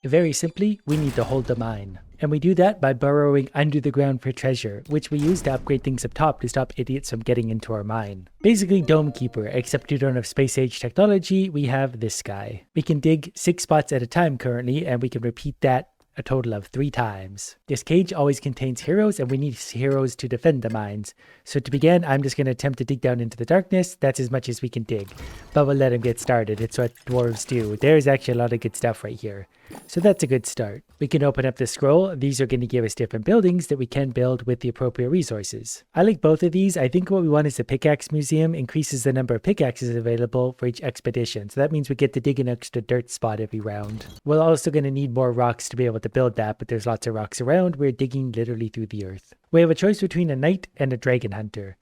Very simply, we need to hold the mine. And we do that by burrowing under the ground for treasure, which we use to upgrade things up top to stop idiots from getting into our mine. Basically Dome Keeper, except we don't have space age technology, we have this guy. We can dig 6 spots at a time currently, and we can repeat that a total of 3 times. This cage always contains heroes, and we need heroes to defend the mines. So to begin, I'm just going to attempt to dig down into the darkness. That's as much as we can dig. But we'll let him get started. It's what dwarves do. There's actually a lot of good stuff right here. So that's a good start. We can open up the scroll. These are going to give us different buildings that we can build with the appropriate resources. I like both of these. I think what we want is the pickaxe museum. Increases the number of pickaxes available for each expedition. So that means we get to dig an extra dirt spot every round. We're also going to need more rocks to be able to build that, but there's lots of rocks around. We're digging literally through the earth. We have a choice between a knight and a dragon hunter.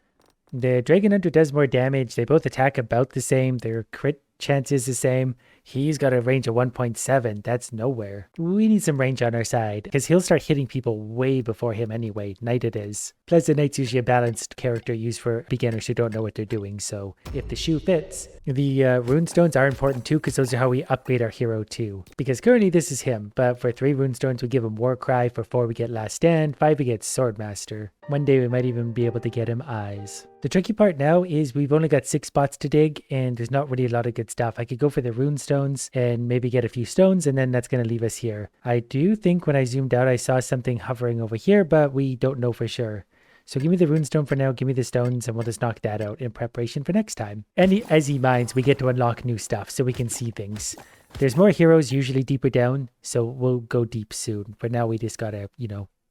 The dragon hunter does more damage. They both attack about the same. Their crit chance is the same. He's got a range of 1.7. That's nowhere. We need some range on our side, because he'll start hitting people way before him anyway. Knight it is. Plus the knight's usually a balanced character used for beginners who don't know what they're doing, so if the shoe fits. The runestones are important too, because those are how we upgrade our hero too. Because currently this is him, but for 3 runestones we give him Warcry, for 4 we get Last Stand, 5 we get Swordmaster. One day we might even be able to get him Eyes. The tricky part now is we've only got 6 spots to dig, and there's not really a lot of good stuff. I could go for the runestones and maybe get a few stones, and then that's going to leave us here. I do think when I zoomed out I saw something hovering over here, but we don't know for sure. So give me the runestone for now, give me the stones, and we'll just knock that out in preparation for next time. And as he mines, we get to unlock new stuff so we can see things. There's more heroes usually deeper down, so we'll go deep soon. For now we just gotta,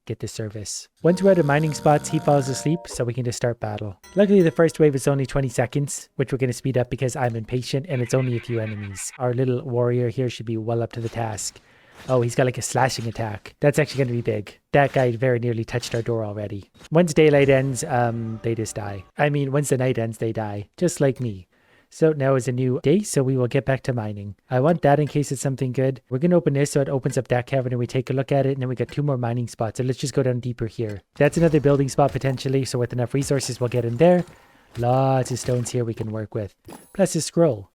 get the service. Once we're out of mining spots, he falls asleep, so we can just start battle. Luckily, the first wave is only 20 seconds, which we're going to speed up because I'm impatient and it's only a few enemies. Our little warrior here should be well up to the task. Oh, he's got like a slashing attack. That's actually going to be big. That guy very nearly touched our door already. Once daylight ends, they just die. I mean, once the night ends, they die. Just like me. So now is a new day, so we will get back to mining. I want that in case it's something good. We're going to open this so it opens up that cavern and we take a look at it, and then we got 2 more mining spots. So let's just go down deeper here. That's another building spot potentially, so with enough resources we'll get in there. Lots of stones here we can work with. Plus a scroll.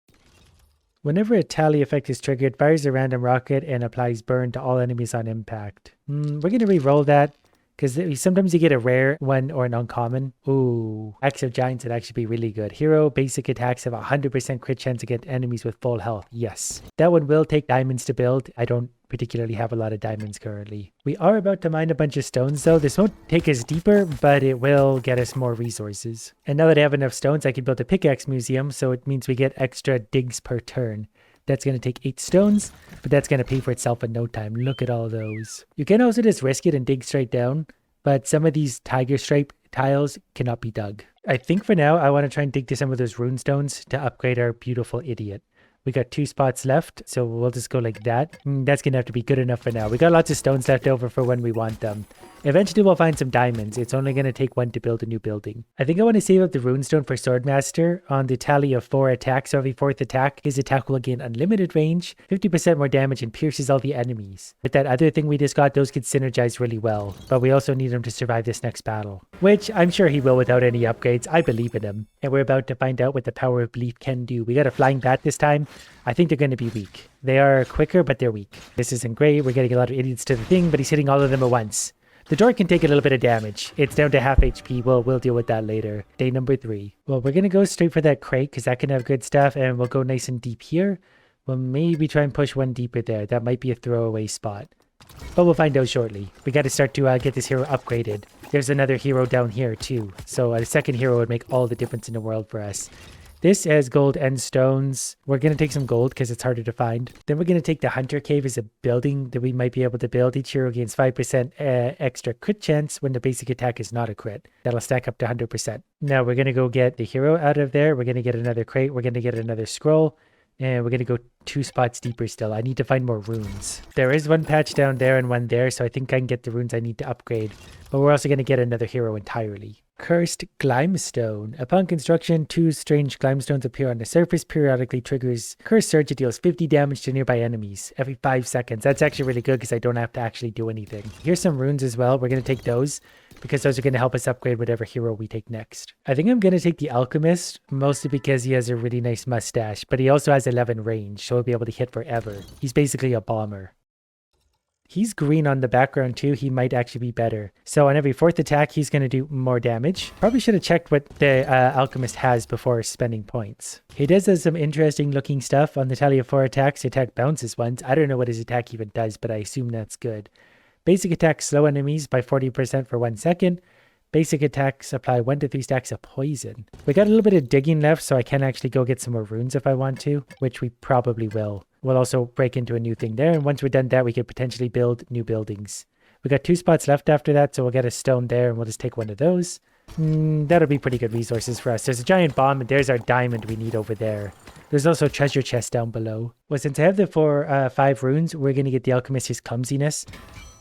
Whenever a tally effect is triggered, fires a random rocket and applies burn to all enemies on impact. We're going to re-roll that, because sometimes you get a rare one or an uncommon. Ooh, Axe of Giants would actually be really good. Hero basic attacks have 100% crit chance against enemies with full health. Yes. That one will take diamonds to build. I don't particularly have a lot of diamonds currently. We are about to mine a bunch of stones though. This won't take us deeper, but it will get us more resources. And now that I have enough stones, I can build a pickaxe museum, so it means we get extra digs per turn. That's going to take 8 stones, but that's going to pay for itself in no time. Look at all those. You can also just risk it and dig straight down, but some of these tiger stripe tiles cannot be dug. I think for now, I want to try and dig to some of those runestones to upgrade our beautiful idiot. We got 2 spots left, so we'll just go like that. That's going to have to be good enough for now. We got lots of stones left over for when we want them. Eventually we'll find some diamonds. It's only going to take 1 to build a new building. I think I want to save up the runestone for Swordmaster on the tally of 4 attacks. So every 4th attack, his attack will gain unlimited range, 50% more damage, and pierces all the enemies. With that other thing we just got, those could synergize really well. But we also need him to survive this next battle, which I'm sure he will without any upgrades. I believe in him. And we're about to find out what the power of belief can do. We got a flying bat this time. I think they're going to be weak. They are quicker, but they're weak. This isn't great. We're getting a lot of idiots to the thing, but he's hitting all of them at once. The door can take a little bit of damage. It's down to half HP. We'll deal with that later. Day number 3. Well, we're going to go straight for that crate because that can have good stuff, and we'll go nice and deep here. We'll maybe try and push 1 deeper there. That might be a throwaway spot, but we'll find out shortly. We got to start to get this hero upgraded. There's another hero down here too, so a second hero would make all the difference in the world for us. This has gold and stones. We're going to take some gold because it's harder to find. Then we're going to take the Hunter Cave as a building that we might be able to build. Each hero gains 5% extra crit chance when the basic attack is not a crit. That'll stack up to 100%. Now we're going to go get the hero out of there. We're going to get another crate. We're going to get another scroll. And we're going to go 2 spots deeper still. I need to find more runes. There is 1 patch down there and 1 there, so I think I can get the runes I need to upgrade. But we're also going to get another hero entirely. Cursed Climstone. Upon construction, 2 strange climestones appear on the surface. Periodically triggers Cursed Surge. It deals 50 damage to nearby enemies every 5 seconds. That's actually really good because I don't have to actually do anything. Here's some runes as well. We're going to take those because those are going to help us upgrade whatever hero we take next. I think I'm going to take the Alchemist, mostly because he has a really nice mustache, but he also has 11 range, so he'll be able to hit forever. He's basically a bomber. He's green on the background too. He might actually be better. So on every 4th attack, he's going to do more damage. Probably should have checked what the alchemist has before spending points. He does have some interesting looking stuff. On the tally of 4 attacks, the attack bounces once. I don't know what his attack even does, but I assume that's good. Basic attacks slow enemies by 40% for 1 second. Basic attacks apply 1 to 3 stacks of poison. We got a little bit of digging left, so I can actually go get some more runes if I want to, which we probably will. We'll also break into a new thing there, and once we're done that, we could potentially build new buildings. We got 2 spots left after that, so we'll get a stone there, and we'll just take one of those. That'll be pretty good resources for us. There's a giant bomb, and there's our diamond we need over there. There's also a treasure chest down below. Well, since I have the 5 runes, we're going to get the alchemist his clumsiness.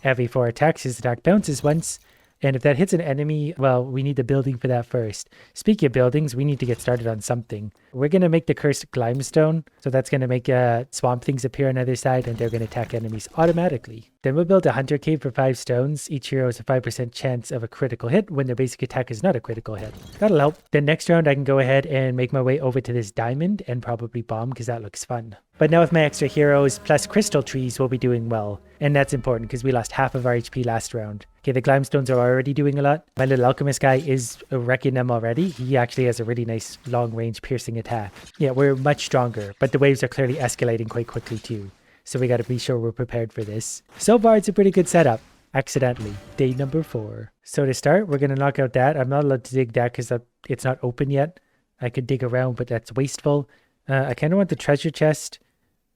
Every 4 attacks, his attack bounces once. And if that hits an enemy, well, we need the building for that first. Speaking of buildings, we need to get started on something. We're going to make the cursed limestone. So that's going to make swamp things appear on either side, and they're going to attack enemies automatically. Then we'll build a hunter cave for 5 stones. Each hero has a 5% chance of a critical hit when their basic attack is not a critical hit. That'll help. Then next round, I can go ahead and make my way over to this diamond and probably bomb because that looks fun. But now with my extra heroes plus crystal trees, we'll be doing well. And that's important because we lost half of our HP last round. Okay, the Glimestones are already doing a lot. My little alchemist guy is wrecking them already. He actually has a really nice long-range piercing attack. Yeah, we're much stronger, but the waves are clearly escalating quite quickly too. So we got to be sure we're prepared for this. So far, it's a pretty good setup. Accidentally. Day number 4. So to start, we're going to knock out that. I'm not allowed to dig that because it's not open yet. I could dig around, but that's wasteful. I kind of want the treasure chest.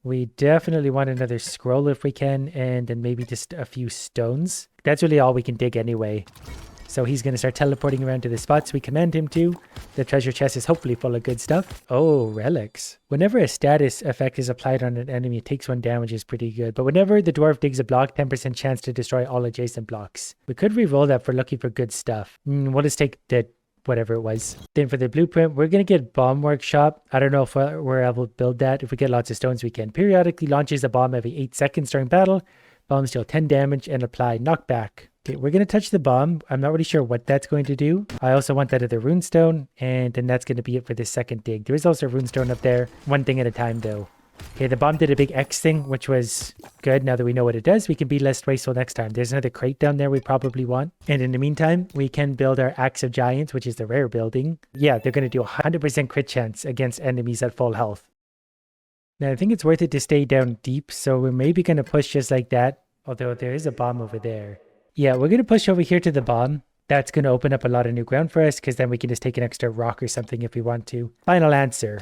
We definitely want another scroll if we can, and then maybe just a few stones. That's really all we can dig anyway. So he's going to start teleporting around to the spots we command him to. The treasure chest is hopefully full of good stuff. Oh, relics. Whenever a status effect is applied on an enemy, it takes 1 damage is pretty good. But whenever the dwarf digs a block, 10% chance to destroy all adjacent blocks. We could re-roll that for looking for good stuff. We'll just take the whatever it was. Then for the blueprint, we're going to get bomb workshop. I don't know if we're able to build that. If we get lots of stones, we can. Periodically launches a bomb every 8 seconds during battle. Bombs deal 10 damage and apply knockback. Okay, we're going to touch the bomb. I'm not really sure what that's going to do. I also want that other runestone, and then that's going to be it for this second dig. There is also a runestone up there. One thing at a time though. Okay, the bomb did a big X thing, which was good. Now that we know what it does, we can be less wasteful next time. There's another crate down there we probably want. And in the meantime, we can build our Axe of Giants, which is the rare building. Yeah, they're going to do a 100% crit chance against enemies at full health. Now, I think it's worth it to stay down deep, so we're maybe going to push just like that. Although there is a bomb over there. Yeah, we're going to push over here to the bomb. That's going to open up a lot of new ground for us, because then we can just take an extra rock or something if we want to. Final answer.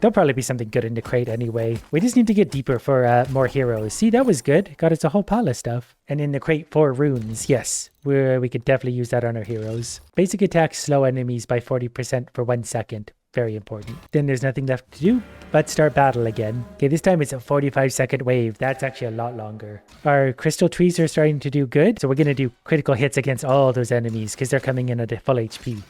There'll probably be something good in the crate anyway. We just need to get deeper for more heroes. See, that was good. Got us a whole pile of stuff. And in the crate, 4 runes. Yes, we could definitely use that on our heroes. Basic attacks slow enemies by 40% for 1 second. Very important. Then there's nothing left to do but start battle again. Okay, this time it's a 45-second wave. That's actually a lot longer. Our crystal trees are starting to do good. So we're going to do critical hits against all those enemies because they're coming in at a full HP.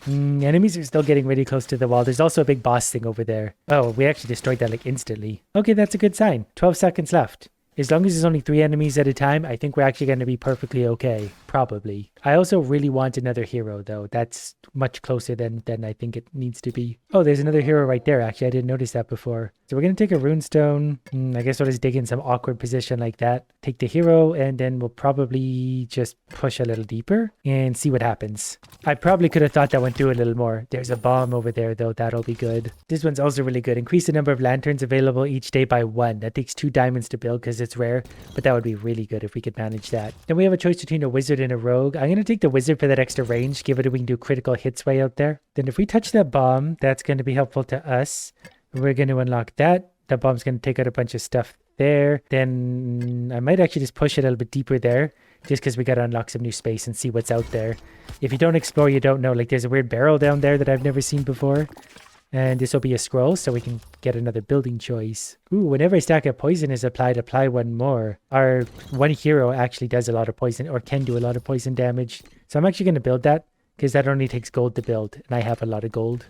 Enemies are still getting really close to the wall. There's also a big boss thing over there. Oh, we actually destroyed that like instantly. Okay, that's a good sign. 12 seconds left. As long as there's only 3 enemies at a time, I think we're actually going to be perfectly okay. Probably. I also really want another hero, though. That's much closer than I think it needs to be. Oh, there's another hero right there, actually. I didn't notice that before. So we're going to take a runestone. I guess we'll just dig in some awkward position like that. Take the hero, and then we'll probably just push a little deeper and see what happens. I probably could have thought that went through a little more. There's a bomb over there, though. That'll be good. This one's also really good. Increase the number of lanterns available each day by 1. That takes 2 diamonds to build because it's rare, but that would be really good if we could manage that. Then we have a choice between a wizard and a rogue. I'm going to take the wizard for that extra range. Give it a we can do critical hits way out there. Then if we touch that bomb, that's going to be helpful to us. We're going to unlock that. That bomb's going to take out a bunch of stuff there. Then I might actually just push it a little bit deeper there, just because we got to unlock some new space and see what's out there. If you don't explore, you don't know. Like there's a weird barrel down there that I've never seen before. And this will be a scroll, so we can get another building choice. Ooh, whenever a stack of poison is applied, apply 1 more. Our 1 hero actually does a lot of poison, or can do a lot of poison damage. So I'm actually going to build that, because that only takes gold to build, and I have a lot of gold.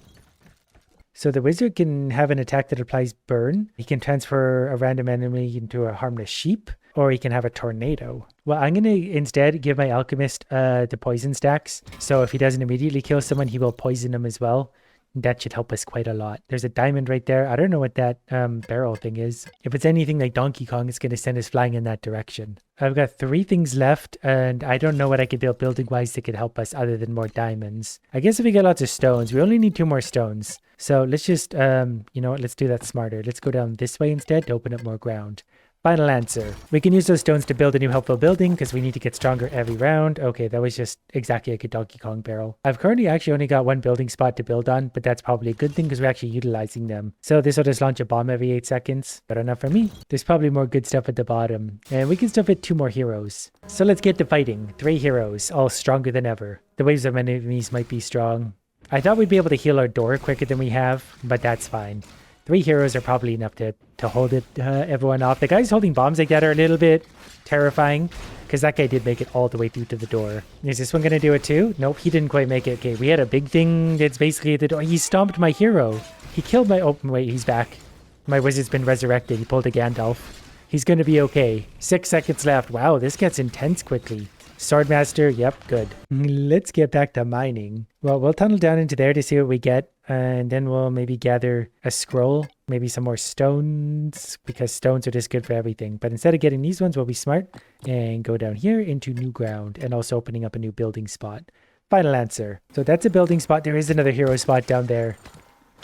So the wizard can have an attack that applies burn. He can transfer a random enemy into a harmless sheep, or he can have a tornado. Well, I'm going to instead give my alchemist the poison stacks. So if he doesn't immediately kill someone, he will poison them as well. That should help us quite a lot. There's a diamond right there. I don't know what that barrel thing is. If it's anything like Donkey Kong, it's going to send us flying in that direction. I've got 3 things left, and I don't know what I could build building-wise that could help us other than more diamonds. I guess if we get lots of stones, we only need 2 more stones. So let's just, you know what, let's do that smarter. Let's go down this way instead to open up more ground. Final answer. We can use those stones to build a new helpful building because we need to get stronger every round. Okay, that was just exactly like a Donkey Kong barrel. I've currently actually only got 1 building spot to build on, but that's probably a good thing because we're actually utilizing them. So this will just launch a bomb every 8 seconds. But enough for me. There's probably more good stuff at the bottom. And we can still fit 2 more heroes. So let's get to fighting. 3 heroes, all stronger than ever. The waves of enemies might be strong. I thought we'd be able to heal our door quicker than we have, but that's fine. 3 heroes are probably enough to hold it everyone off. The guys holding bombs like that are a little bit terrifying because that guy did make it all the way through to the door. Is this one going to do it too? Nope, he didn't quite make it. Okay, we had a big thing that's basically at the door. He stomped my hero. He killed my... Oh, wait, he's back. My wizard's been resurrected. He pulled a Gandalf. He's going to be okay. 6 seconds left. Wow, this gets intense quickly. Swordmaster, yep, good. Let's get back to mining. Well, we'll tunnel down into there to see what we get, and then we'll maybe gather a scroll, maybe some more stones, because stones are just good for everything. But instead of getting these ones, we'll be smart and go down here into new ground, and also opening up a new building spot. Final answer. So that's a building spot. There is another hero spot down there.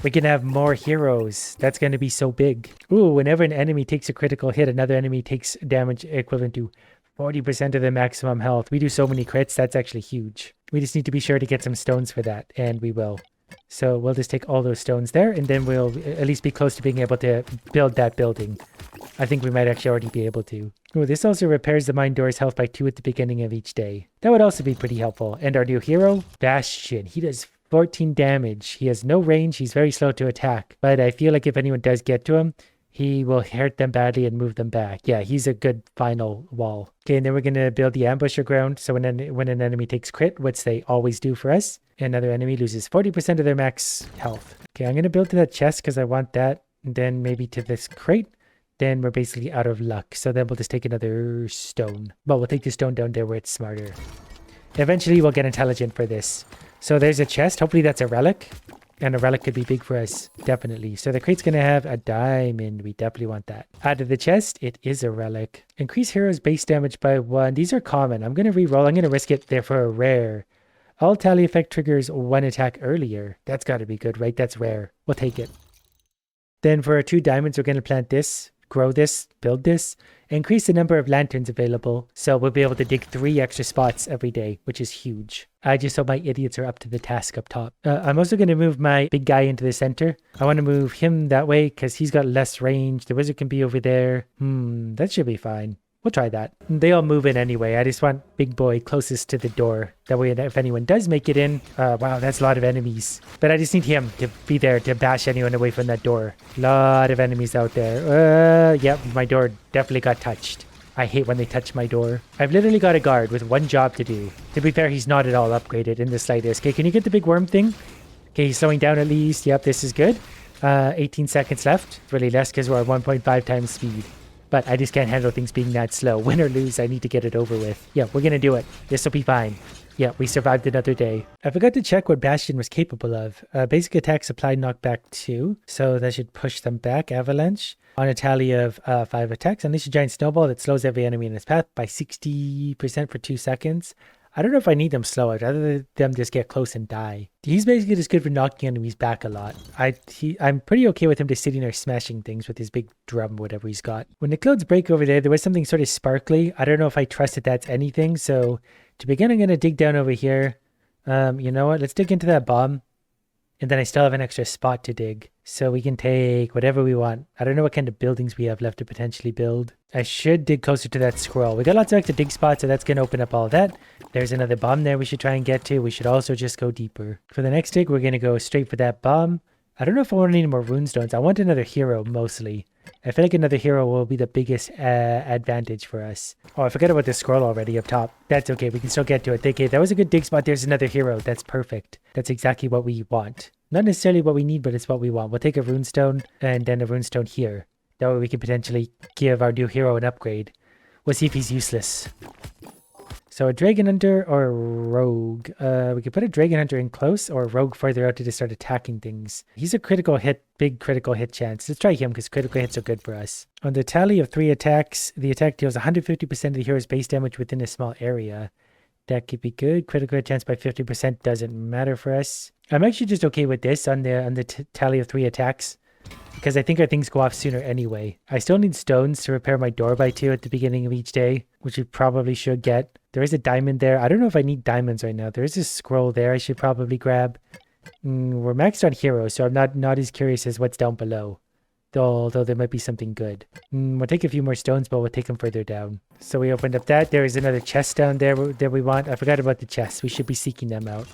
We can have more heroes. That's going to be so big. Ooh, whenever an enemy takes a critical hit, another enemy takes damage equivalent to 40% of the maximum health. We do so many crits, that's actually huge. We just need to be sure to get some stones for that, and we will. So we'll just take all those stones there, and then we'll at least be close to being able to build that building. I think we might actually already be able to. Oh, this also repairs the mine door's health by 2 at the beginning of each day. That would also be pretty helpful. And our new hero, Bastion. He does 14 damage. He has no range, he's very slow to attack. But I feel like if anyone does get to him, he will hurt them badly and move them back. Yeah, he's a good final wall. Okay, and then we're going to build the ambusher ground. So when an enemy takes crit, which they always do for us, another enemy loses 40% of their max health. Okay, I'm going to build to that chest because I want that. And then maybe to this crate. Then we're basically out of luck. So then we'll just take another stone. Well, we'll take the stone down there where it's smarter. Eventually, we'll get intelligent for this. So there's a chest. Hopefully that's a relic. And a relic could be big for us, definitely. So the crate's going to have a diamond. We definitely want that. Out of the chest, it is a relic. Increase heroes base damage by 1. These are common. I'm going to re-roll. I'm going to risk it there for a rare. All tally effect triggers 1 attack earlier. That's got to be good, right? That's rare. We'll take it. Then for our 2 diamonds, we're going to plant this, grow this, build this. Increase the number of lanterns available, so we'll be able to dig 3 extra spots every day, which is huge. I just hope my idiots are up to the task up top. I'm also going to move my big guy into the center. I want to move him that way because he's got less range. The wizard can be over there. That should be fine. We'll try that. They all move in anyway. I just want big boy closest to the door. That way if anyone does make it in, wow, that's a lot of enemies. But I just need him to be there to bash anyone away from that door. Lot of enemies out there. Yep, my door definitely got touched. I hate when they touch my door. I've literally got a guard with 1 job to do. To be fair, he's not at all upgraded in the slightest. Okay, can you get the big worm thing? Okay, he's slowing down at least. Yep, this is good. 18 seconds left. It's really less because we're at 1.5 times speed. But I just can't handle things being that slow. Win or lose, I need to get it over with. Yeah, we're going to do it. This will be fine. Yeah, we survived another day. I forgot to check what Bastion was capable of. Basic attack, supply, knockback 2. So that should push them back. Avalanche. On a tally of 5 attacks. Unleash a giant snowball that slows every enemy in its path by 60% for 2 seconds. I don't know if I need them slow. I'd rather them just get close and die. He's basically just good for knocking enemies back a lot. I'm pretty okay with him just sitting there smashing things with his big drum, whatever he's got. When the clouds break over there was something sort of sparkly. I don't know if I trust that that's anything. So to begin, I'm going to dig down over here. You know what? Let's dig into that bomb. And then I still have an extra spot to dig. So we can take whatever we want. I don't know what kind of buildings we have left to potentially build. I should dig closer to that scroll. We got lots of extra dig spots, so that's going to open up all that. There's another bomb there we should try and get to. We should also just go deeper. For the next dig, we're going to go straight for that bomb. I don't know if I want any more runestones. I want another hero, mostly. I feel like another hero will be the biggest advantage for us. Oh, I forgot about the scroll already up top. That's okay. We can still get to it. Okay, that was a good dig spot. There's another hero. That's perfect. That's exactly what we want. Not necessarily what we need, but it's what we want. We'll take a runestone and then a runestone here. That way we can potentially give our new hero an upgrade. We'll see if he's useless. So a Dragon Hunter or a Rogue. We could put a Dragon Hunter in close or a Rogue further out to just start attacking things. He's a critical hit, big critical hit chance. Let's try him because critical hits are good for us. On the tally of 3 attacks, the attack deals 150% of the hero's base damage within a small area. That could be good. Critical hit chance by 50% doesn't matter for us. I'm actually just okay with this on the tally of 3 attacks, because I think our things go off sooner anyway. I still need stones to repair my door by 2 at the beginning of each day, which we probably should get. There is a diamond there. I don't know if I need diamonds right now. There is a scroll there I should probably grab. We're maxed on heroes, so I'm not as curious as what's down below. Although there might be something good. We'll take a few more stones, but we'll take them further down. So we opened up that. There is another chest down there that we want. I forgot about the chests. We should be seeking them out.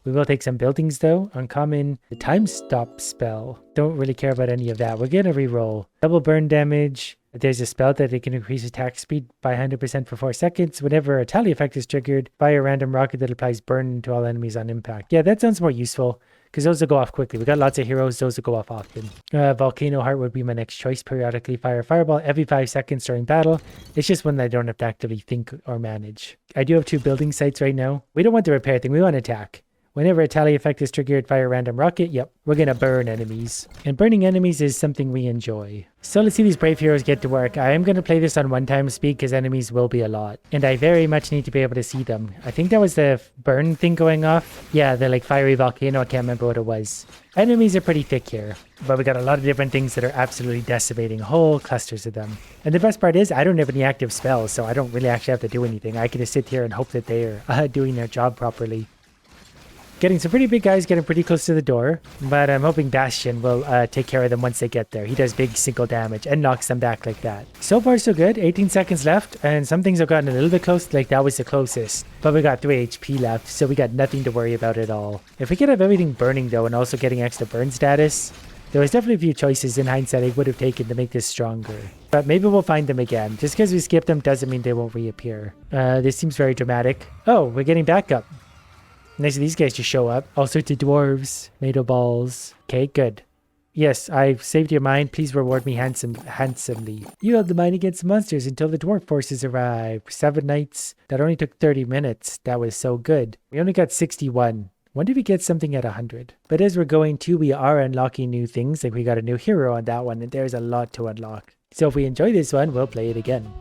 We will take some buildings though. Uncommon, the time stop spell. Don't really care about any of that. We're gonna reroll. Double burn damage. There's a spell that it can increase attack speed by 100% for 4 seconds. Whenever a tally effect is triggered, fire a random rocket that applies burn to all enemies on impact. Yeah, that sounds more useful because those will go off quickly. We got lots of heroes, those will go off often. Volcano Heart would be my next choice. Periodically fire a fireball every 5 seconds during battle. It's just one that I don't have to actively think or manage. I do have 2 building sites right now. We don't want the repair thing, we want attack. Whenever a tally effect is triggered, fire a random rocket. Yep, we're gonna burn enemies. And burning enemies is something we enjoy. So let's see these brave heroes get to work. I am gonna play this on 1-time speed because enemies will be a lot. And I very much need to be able to see them. I think that was the burn thing going off. Yeah, the like fiery volcano, I can't remember what it was. Enemies are pretty thick here, but we got a lot of different things that are absolutely decimating, whole clusters of them. And the best part is I don't have any active spells, so I don't really actually have to do anything. I can just sit here and hope that they are doing their job properly. Getting some pretty big guys, getting pretty close to the door, but I'm hoping Bastion will take care of them once they get there. He does big single damage and knocks them back like that. So far so good, 18 seconds left, and some things have gotten a little bit close, like that was the closest. But we got 3 HP left, so we got nothing to worry about at all. If we could have everything burning though, and also getting extra burn status, there was definitely a few choices in hindsight I would have taken to make this stronger. But maybe we'll find them again. Just because we skipped them doesn't mean they won't reappear. This seems very dramatic. Oh, we're getting backup. Nice of these guys to show up. All sorts of dwarves, NATO balls. Okay, good. Yes, I've saved your mine. Please reward me handsomely. You held the mine against monsters until the dwarf forces arrived. 7 nights. That only took 30 minutes. That was so good. We only got 61. When did we get something at 100? But as we're going to, we are unlocking new things. Like we got a new hero on that one, and there's a lot to unlock. So if we enjoy this one, we'll play it again.